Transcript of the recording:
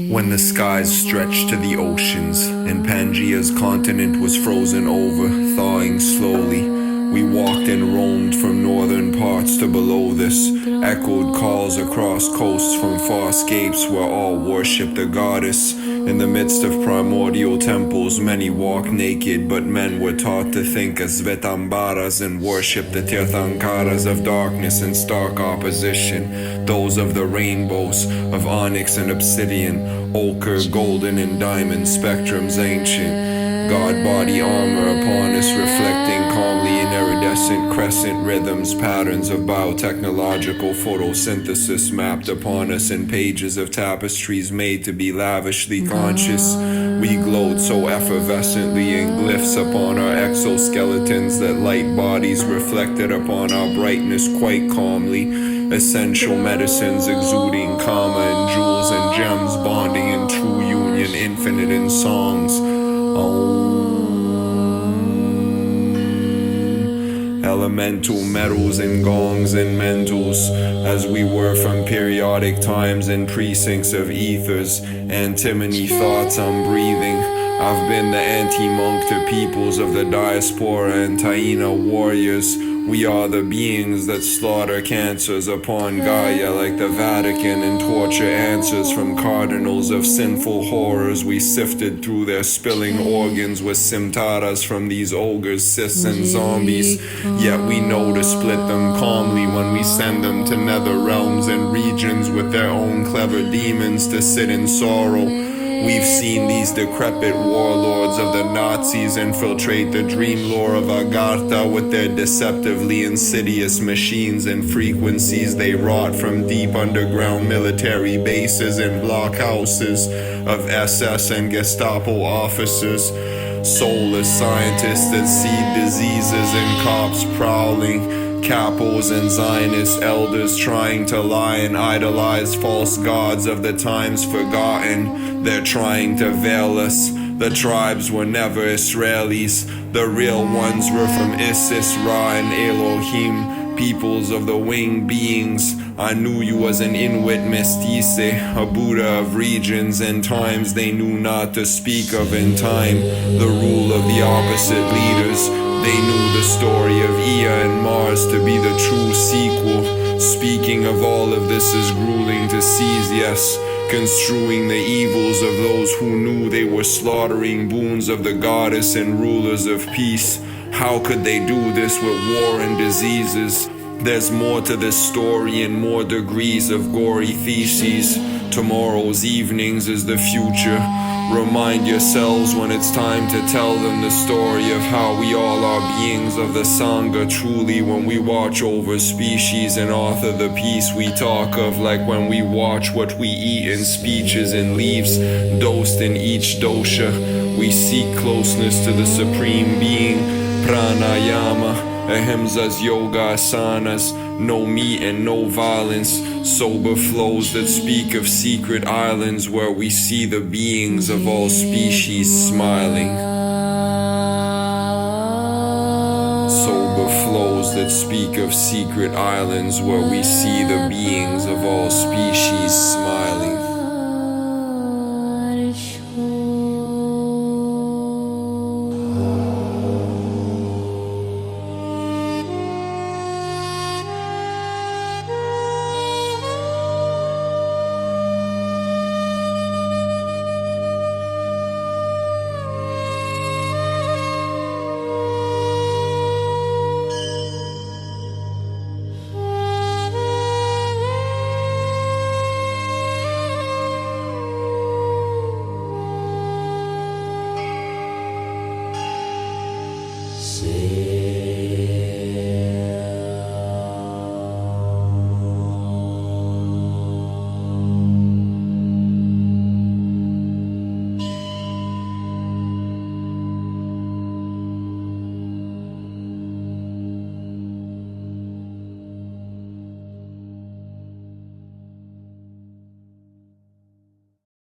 When the skies stretched to the oceans, and Pangaea's continent was frozen over, thawing slowly, we walked and roamed from northern parts to below this, echoed calls across coasts from far scapes where all worshipped the goddess. In the midst of primordial temples, many walk naked, but men were taught to think as Svetambaras and worship the Tirthankaras of darkness in stark opposition, those of the rainbows, of onyx and obsidian, ochre, golden and diamond spectrums ancient. God body armor upon us, reflecting calmly in iridescent crescent rhythms, patterns of biotechnological photosynthesis mapped upon us in pages of tapestries made to be lavishly conscious. We glowed so effervescently in glyphs upon our exoskeletons that light bodies reflected upon our brightness quite calmly. Essential medicines exuding karma and jewels and gems bonding in true union, infinite in songs. Elemental metals and gongs and mentals, as we were from periodic times and precincts of ethers. Antimony thoughts I'm breathing. I've been the anti-monk to peoples of the diaspora and Taina warriors. We are the beings that slaughter cancers upon Gaia like the Vatican and torture answers from cardinals of sinful horrors. We sifted through their spilling organs with simtaras from these ogres, cis and zombies. Yet we know to split them calmly when we send them to nether realms and regions with their own clever demons to sit in sorrow. We've seen these decrepit warlords of the Nazis infiltrate the dream lore of Agartha with their deceptively insidious machines and frequencies they wrought from deep underground military bases and blockhouses of SS and Gestapo officers. Soulless scientists that seed diseases and cops prowling. Capos and Zionist elders trying to lie and idolize false gods of the times forgotten. They're trying to veil us. The tribes were never Israelis. The real ones were from Isis, Ra, and Elohim, peoples of the winged beings. I knew you as an Inuit mestize, a Buddha of regions and times they knew not to speak of in time. The rule of the opposite leaders. They knew the story of Ea and Mars to be the true sequel. Speaking of all of this is grueling to seize, yes, construing the evils of those who knew they were slaughtering boons of the goddess and rulers of peace. How could they do this with war and diseases? There's more to this story and more degrees of gory theses. Tomorrow's evenings is the future. Remind yourselves when it's time to tell them the story of how we all are beings of the Sangha truly when we watch over species and author the peace we talk of, like when we watch what we eat in speeches and leaves dosed in each dosha. We seek closeness to the Supreme Being, pranayama, ahimsa's yoga asanas, no meat and no violence, sober flows that speak of secret islands where we see the beings of all species smiling. Sober flows that speak of secret islands where we see the beings of all species smiling.